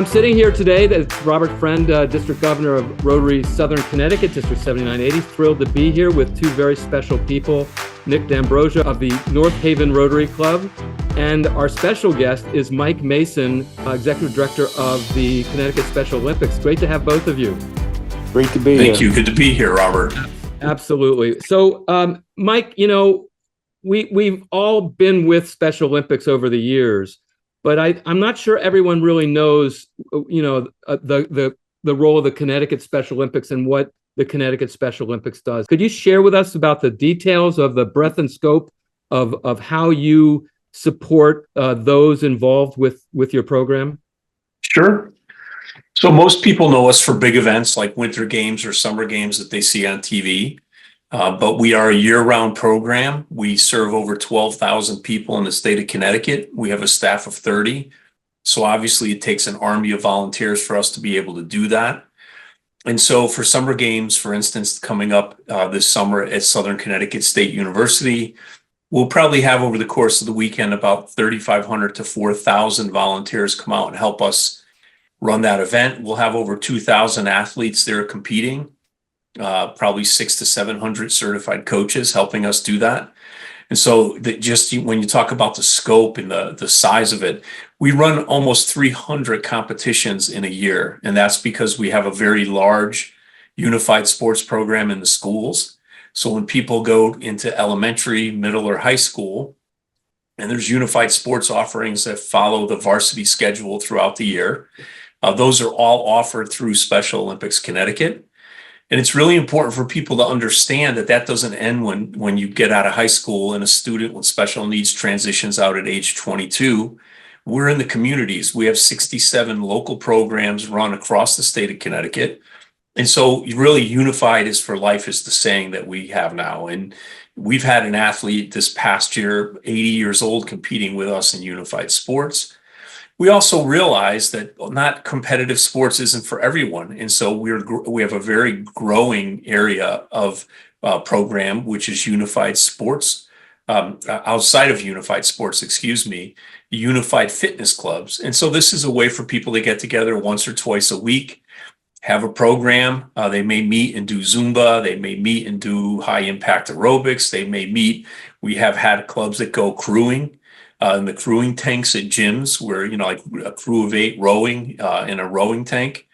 sitting here today. That's Robert Friend, District Governor of Rotary Southern Connecticut, District 7980. Thrilled to be here with two very special people, Nick D'Ambrosio of the North Haven Rotary Club, and our special guest is Mike Mason, Executive Director of the Connecticut Special Olympics. Great to have both of you. Great to be here. Thank you. Good to be here, Robert. Absolutely. So, Mike, we've all been with Special Olympics over the years, but I'm not sure everyone really knows, the role of the Connecticut Special Olympics and what the Connecticut Special Olympics does. Could you share with us about the details of the breadth and scope of how you support those involved with your program? Sure. So most people know us for big events like winter games or summer games that they see on TV. But we are a year-round program. We serve over 12,000 people in the state of Connecticut. We have a staff of 30. So obviously it takes an army of volunteers for us to be able to do that. And so for summer games, for instance, coming up this summer at Southern Connecticut State University, we'll probably have over the course of the weekend about 3,500 to 4,000 volunteers come out and help us run that event. We'll have over 2,000 athletes there competing. Probably 600 to 700 certified coaches helping us do that. And so when you talk about the scope and the size of it, we run almost 300 competitions in a year. And that's because we have a very large unified sports program in the schools. So when people go into elementary, middle, or high school, and there's unified sports offerings that follow the varsity schedule throughout the year, those are all offered through Special Olympics Connecticut. And it's really important for people to understand that doesn't end when you get out of high school and a student with special needs transitions out at age 22. We're in the communities. We have 67 local programs run across the state of Connecticut. And so really unified is for life is the saying that we have now. And we've had an athlete this past year, 80 years old, competing with us in unified sports. We also realize that not competitive sports isn't for everyone. And so we have a very growing area of program, which is unified sports, outside of unified sports, unified fitness clubs. And so this is a way for people to get together once or twice a week, have a program. They may meet and do Zumba. They may meet and do high impact aerobics. They may meet. We have had clubs that go crewing. In the crewing tanks at gyms where, like a crew of 8 rowing in a rowing tank.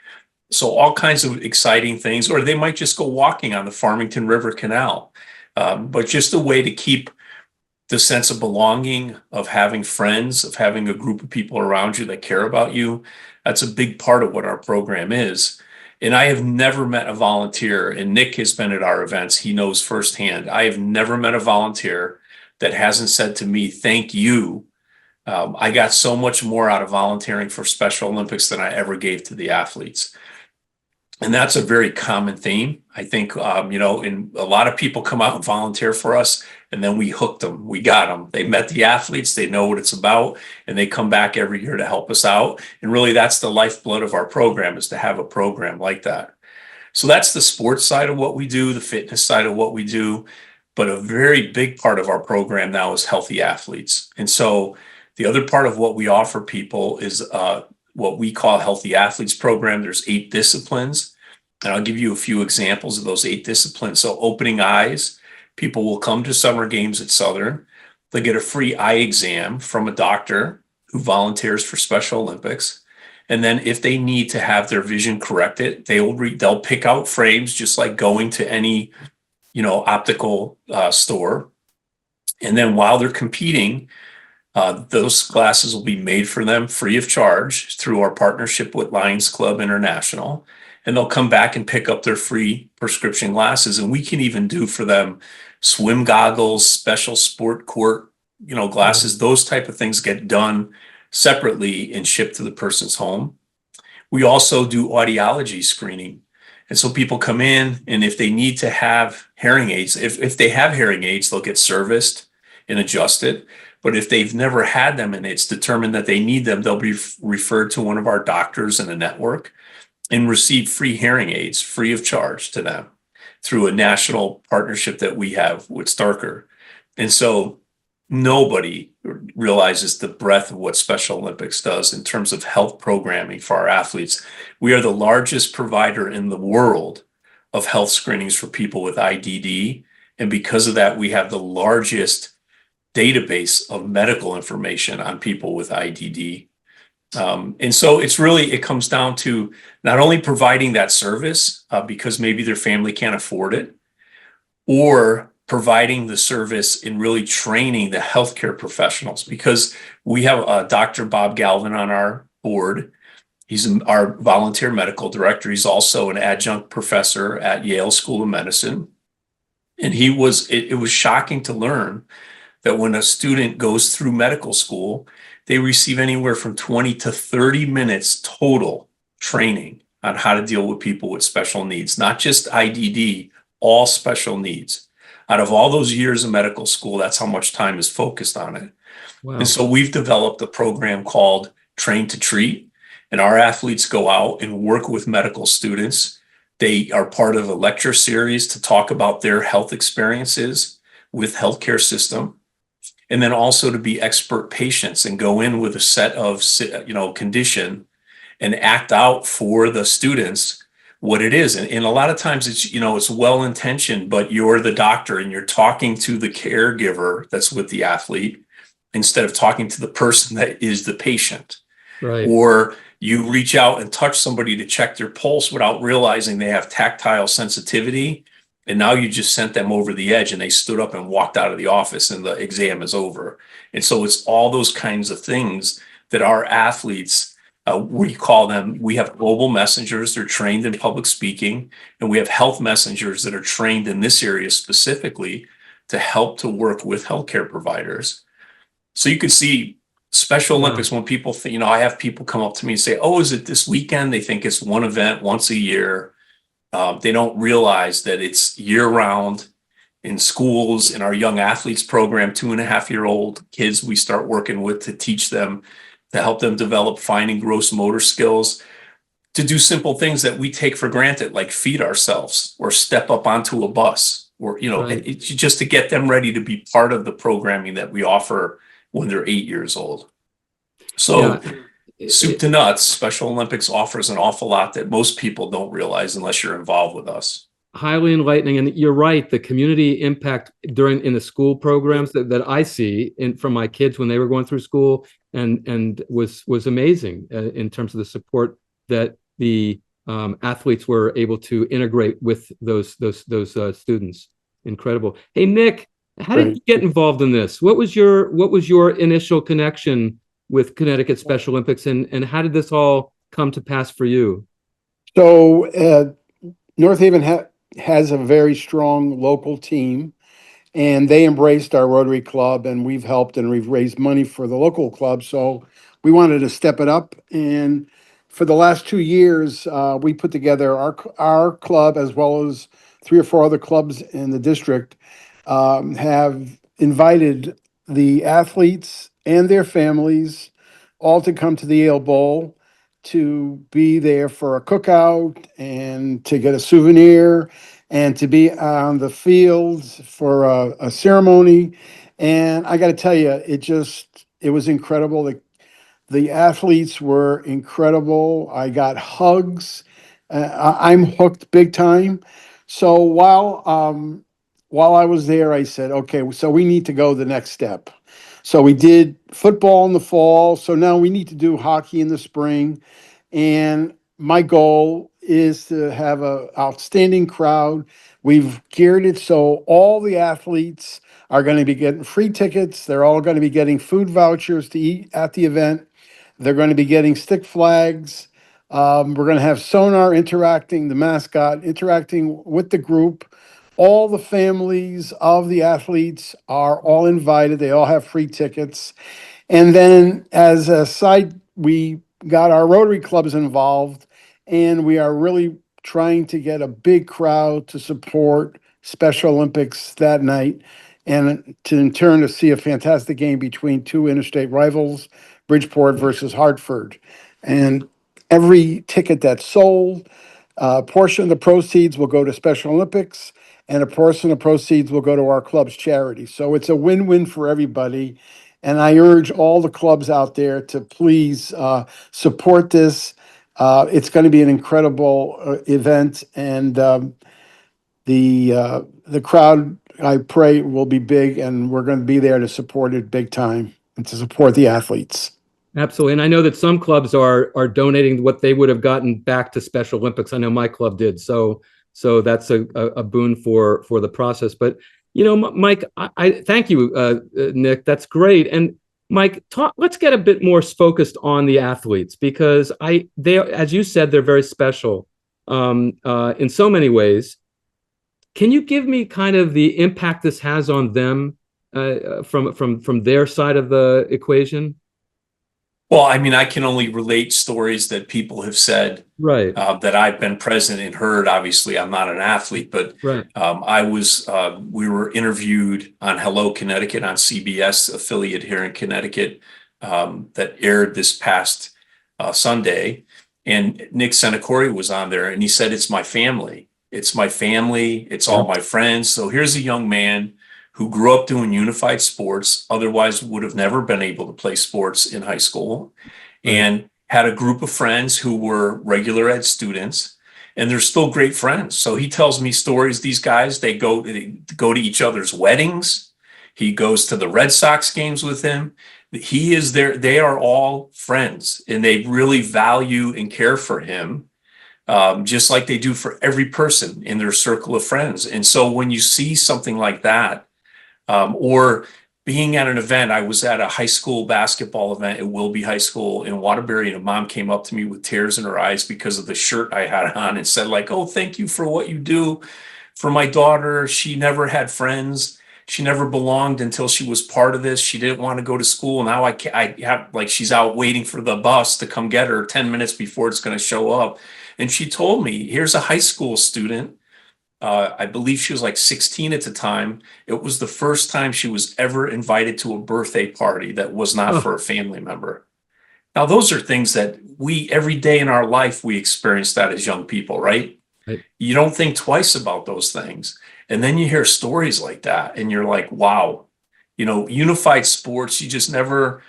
So all kinds of exciting things, or they might just go walking on the Farmington River Canal. But just a way to keep the sense of belonging, of having friends, of having a group of people around you that care about you. That's a big part of what our program is. And I have never met a volunteer, and Nick has been at our events. He knows firsthand. I have never met a volunteer that hasn't said to me, thank you. I got so much more out of volunteering for Special Olympics than I ever gave to the athletes. And that's a very common theme. I think, and a lot of people come out and volunteer for us, and then we hooked them. We got them. They met the athletes. They know what it's about, and they come back every year to help us out. And really, that's the lifeblood of our program, is to have a program like that. So that's the sports side of what we do, the fitness side of what we do. But a very big part of our program now is healthy athletes. And so the other part of what we offer people is what we call Healthy Athletes Program. There's 8 disciplines, and I'll give you a few examples of those 8 disciplines. So opening eyes, people will come to summer games at Southern. They get a free eye exam from a doctor who volunteers for Special Olympics. And then if they need to have their vision corrected, they'll pick out frames just like going to any optical store. And then while they're competing, those glasses will be made for them free of charge through our partnership with Lions Club International. And they'll come back and pick up their free prescription glasses. And we can even do for them swim goggles, special sport court, glasses. Those type of things get done separately and shipped to the person's home. We also do audiology screening. And so people come in, and if they need to have hearing aids, if they have hearing aids, they'll get serviced and adjusted. But if they've never had them and it's determined that they need them, they'll be referred to one of our doctors in the network and receive free hearing aids free of charge to them through a national partnership that we have with Starker. And so nobody realizes the breadth of what Special Olympics does in terms of health programming for our athletes. We are the largest provider in the world of health screenings for people with IDD. And because of that, we have the largest database of medical information on people with IDD. And so it comes down to not only providing that service because maybe their family can't afford it, or providing the service in really training the healthcare professionals, because we have Dr. Bob Galvin on our board. He's our volunteer medical director. He's also an adjunct professor at Yale School of Medicine. And it was shocking to learn that when a student goes through medical school, they receive anywhere from 20 to 30 minutes total training on how to deal with people with special needs, not just IDD, all special needs. Out of all those years of medical school, that's how much time is focused on it. Wow. And so we've developed a program called Train to Treat, and our athletes go out and work with medical students. They are part of a lecture series to talk about their health experiences with healthcare system, and then also to be expert patients and go in with a set of, condition and act out for the students what it is. And a lot of times it's well-intentioned, but you're the doctor and you're talking to the caregiver that's with the athlete instead of talking to the person that is the patient. Right. Or you reach out and touch somebody to check their pulse without realizing they have tactile sensitivity. And now you just sent them over the edge and they stood up and walked out of the office and the exam is over. And so it's all those kinds of things that our athletes, we have global messengers. They're trained in public speaking, and we have health messengers that are trained in this area specifically to help to work with healthcare providers. So you could see Special Olympics when people think, I have people come up to me and say, oh, is it this weekend? They think it's one event once a year. They don't realize that it's year round in schools, in our young athletes program, 2.5-year-old kids we start working with to teach them, to help them develop fine and gross motor skills, to do simple things that we take for granted, like feed ourselves or step up onto a bus, or, Right. it's just to get them ready to be part of the programming that we offer when they're 8 years old. So soup to nuts, Special Olympics offers an awful lot that most people don't realize unless you're involved with us. Highly enlightening. And you're right, the community impact in the school programs that I see from my kids when they were going through school and was amazing in terms of the support that the athletes were able to integrate with those students. Incredible. Hey, Nick, how did you get involved in this? What was your initial connection with Connecticut Special Olympics, and how did this all come to pass for you? So North Haven has a very strong local team, and they embraced our Rotary Club, and we've helped and we've raised money for the local club. So we wanted to step it up, and for the last 2 years, we put together our club as well as 3 or 4 other clubs in the district have invited the athletes and their families all to come to the Yale Bowl to be there for a cookout and to get a souvenir and to be on the fields for a ceremony. And I got to tell you, it was incredible. The athletes were incredible. I got hugs. I'm hooked big time. So while I was there, I said, okay, so we need to go the next step. So we did football in the fall. So now we need to do hockey in the spring. And my goal is to have an outstanding crowd. We've geared it so all the athletes are going to be getting free tickets. They're all going to be getting food vouchers to eat at the event. They're going to be getting stick flags. We're going to have Sonar interacting, the mascot, interacting with the group. All the families of the athletes are all invited. They all have free tickets. And then as a side, we got our Rotary clubs involved, and we are really trying to get a big crowd to support Special Olympics that night, and in turn to see a fantastic game between 2 interstate rivals, Bridgeport versus Hartford. And every ticket that's sold, a portion of the proceeds will go to Special Olympics, and a portion of proceeds will go to our club's charity. So it's a win-win for everybody. And I urge all the clubs out there to please support this. It's going to be an incredible event, and the crowd, I pray, will be big, and we're going to be there to support it big time and to support the athletes. Absolutely. And I know that some clubs are donating what they would have gotten back to Special Olympics. I know my club did. So that's a boon for the process. But Mike, I thank you, Nick. That's great. And Mike, let's get a bit more focused on the athletes, because they, as you said, they're very special in so many ways. Can you give me kind of the impact this has on them from their side of the equation? Well, I mean, I can only relate stories that people have said, Right. that I've been present and heard. Obviously, I'm not an athlete, but Right. we were interviewed on Hello Connecticut on CBS affiliate here in Connecticut, that aired this past Sunday. And Nick Senacory was on there, and he said, "It's my family. It's my family. It's all my friends." So here's a young man who grew up doing unified sports, otherwise would have never been able to play sports in high school, and had a group of friends who were regular ed students, and they're still great friends. So he tells me stories. These guys, they go to each other's weddings. He goes to the Red Sox games with him. He is there. They are all friends, and they really value and care for him, just like they do for every person in their circle of friends. And so when you see something like that, or being at an event, I was at a high school basketball event at Wilby High School in Waterbury, and a mom came up to me with tears in her eyes because of the shirt I had on, and said, like, "Oh, thank you for what you do for my daughter. She never had friends. She never belonged until she was part of this. She didn't want to go to school. Now I have, like, she's out waiting for the bus to come get her 10 minutes before it's going to show up." And she told me, here's a high school student. I believe she was like 16 at the time. It was the first time she was ever invited to a birthday party that was not for a family member. Now, those are things that every day in our life, we experience that as young people, right? Right. You don't think twice about those things. And then you hear stories like that, and you're like, wow, unified sports, you just never,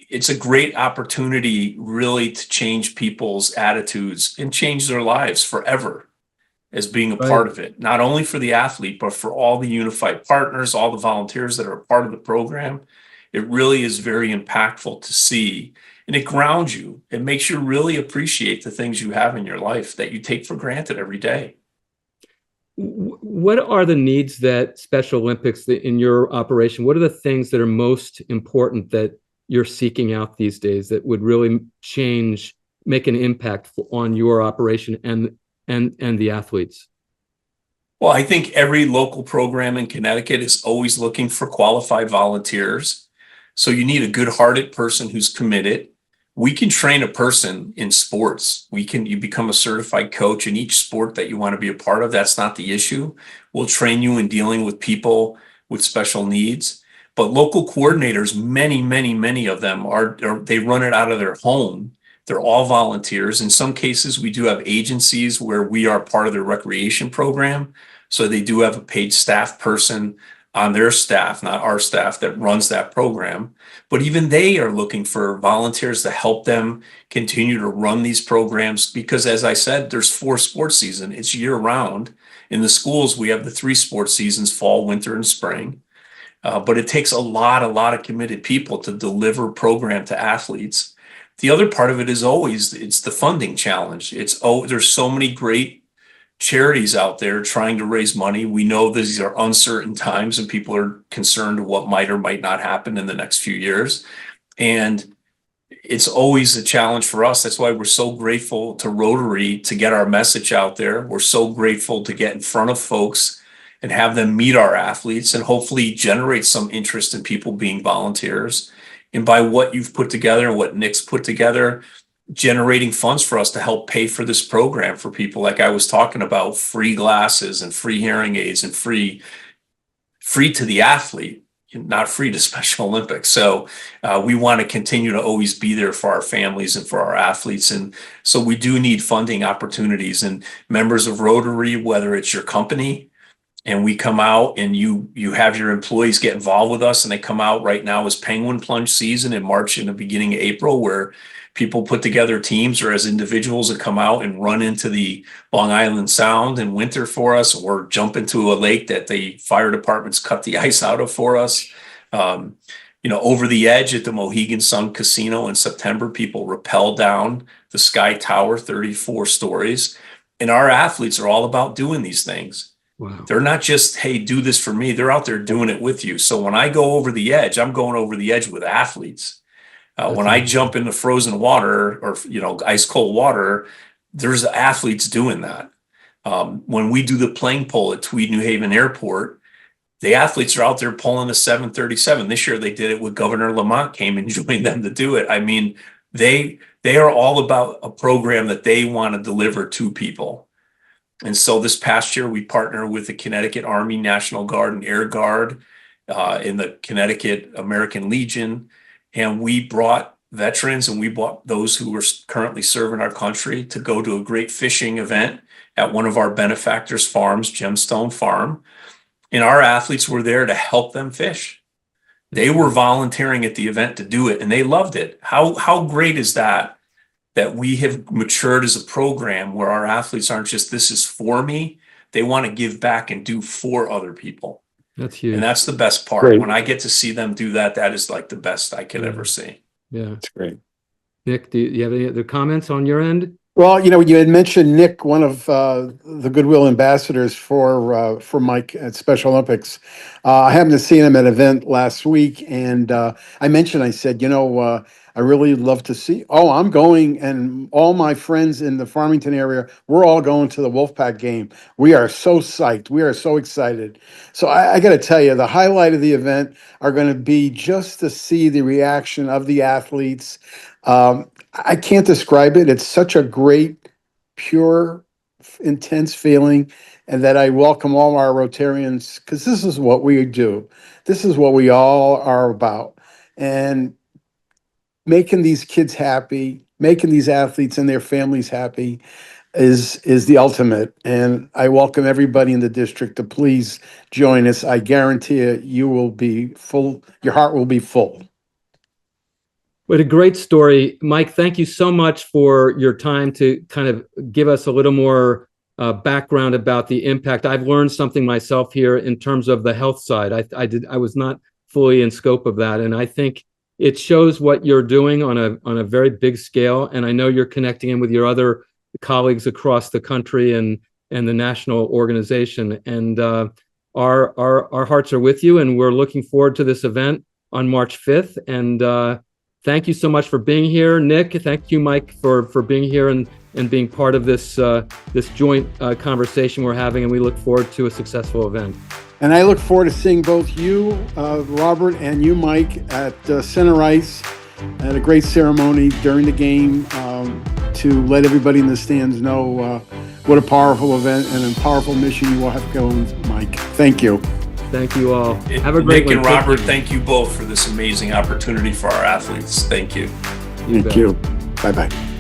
it's a great opportunity really to change people's attitudes and change their lives forever, as being a part of it, not only for the athlete, but for all the unified partners, all the volunteers that are a part of the program. It really is very impactful to see, and it grounds you. It makes you really appreciate the things you have in your life that you take for granted every day. What are the needs that Special Olympics in your operation? What are the things that are most important that you're seeking out these days that would really make an impact on your operation and the athletes? Well, I think every local program in Connecticut is always looking for qualified volunteers. So you need a good-hearted person who's committed. We can train a person in sports. You become a certified coach in each sport that you want to be a part of. That's not the issue. We'll train you in dealing with people with special needs. But local coordinators, many of them they run it out of their home. They're all volunteers. In some cases, we do have agencies where we are part of their recreation program. So they do have a paid staff person on their staff, not our staff, that runs that program. But even they are looking for volunteers to help them continue to run these programs, because, as I said, there's 4 sports seasons. It's year round. In the schools, we have the 3 sports seasons: fall, winter, and spring. But it takes a lot of committed people to deliver program to athletes. The other part of it is it's the funding challenge. There's so many great charities out there trying to raise money. We know these are uncertain times, and people are concerned of what might or might not happen in the next few years. And it's always a challenge for us. That's why we're so grateful to Rotary to get our message out there. We're so grateful to get in front of folks and have them meet our athletes, and hopefully generate some interest in people being volunteers. And by what you've put together and what Nick's put together, generating funds for us to help pay for this program for people, like I was talking about, free glasses and free hearing aids, and free to the athlete, not free to Special Olympics. So we want to continue to always be there for our families and for our athletes. And so we do need funding opportunities, and members of Rotary, whether it's your company, and we come out and you have your employees get involved with us, and they come out. Right now is penguin plunge season in March and the beginning of April, where people put together teams or as individuals and come out and run into the Long Island Sound in winter for us, or jump into a lake that the fire departments cut the ice out of for us. Over the edge at the Mohegan Sun Casino in September, people rappel down the Sky Tower, 34 stories. And our athletes are all about doing these things. Wow. They're not just, hey, do this for me. They're out there doing it with you. So when I go over the edge, I'm going over the edge with athletes. When I jump into frozen water or, ice cold water, there's athletes doing that. When we do the plane pull at Tweed New Haven Airport, the athletes are out there pulling a 737. This year they did it with Governor Lamont came and joined them to do it. I mean, they are all about a program that they want to deliver to people. And so this past year, we partnered with the Connecticut Army National Guard and Air Guard in the Connecticut American Legion. And we brought veterans and we brought those who were currently serving our country to go to a great fishing event at one of our benefactors' farms, Gemstone Farm. And our athletes were there to help them fish. They were volunteering at the event to do it, and they loved it. How great is that we have matured as a program where our athletes aren't just, this is for me. They want to give back and do for other people. That's huge. And that's the best part. Great. When I get to see them do that, that is like the best I could ever see. Yeah. That's great. Nick, do you have any other comments on your end? Well, you had mentioned Nick, one of the goodwill ambassadors for Mike at Special Olympics. I happened to see him at an event last week, and I said, I really love to see. Oh, I'm going, and all my friends in the Farmington area, we're all going to the Wolfpack game. We are so psyched. We are so excited. So I got to tell you, the highlight of the event are going to be just to see the reaction of the athletes. I can't describe it. It's such a great, pure, intense feeling, and that I welcome all our Rotarians, because this is what we do. This is what we all are about. And making these kids happy, making these athletes and their families happy is the ultimate. And I welcome everybody in the district to please join us. I guarantee you will be full, your heart will be full. What a great story. Mike, thank you so much for your time to kind of give us a little more background about the impact. I've learned something myself here in terms of the health side. I was not fully in scope of that. And I think it shows what you're doing on a very big scale. And I know you're connecting in with your other colleagues across the country and the national organization. And our hearts are with you, and we're looking forward to this event on March 5th. And thank you so much for being here, Nick. Thank you, Mike, for being here and being part of this joint conversation we're having. And we look forward to a successful event. And I look forward to seeing both you, Robert, and you, Mike, at Center Ice at a great ceremony during the game to let everybody in the stands know what a powerful event and a powerful mission you all have going, Mike. Thank you. Thank you all. Have a great Nick one. and Robert, thank you both for this amazing opportunity for our athletes. Thank you. Thank you. Bye-bye.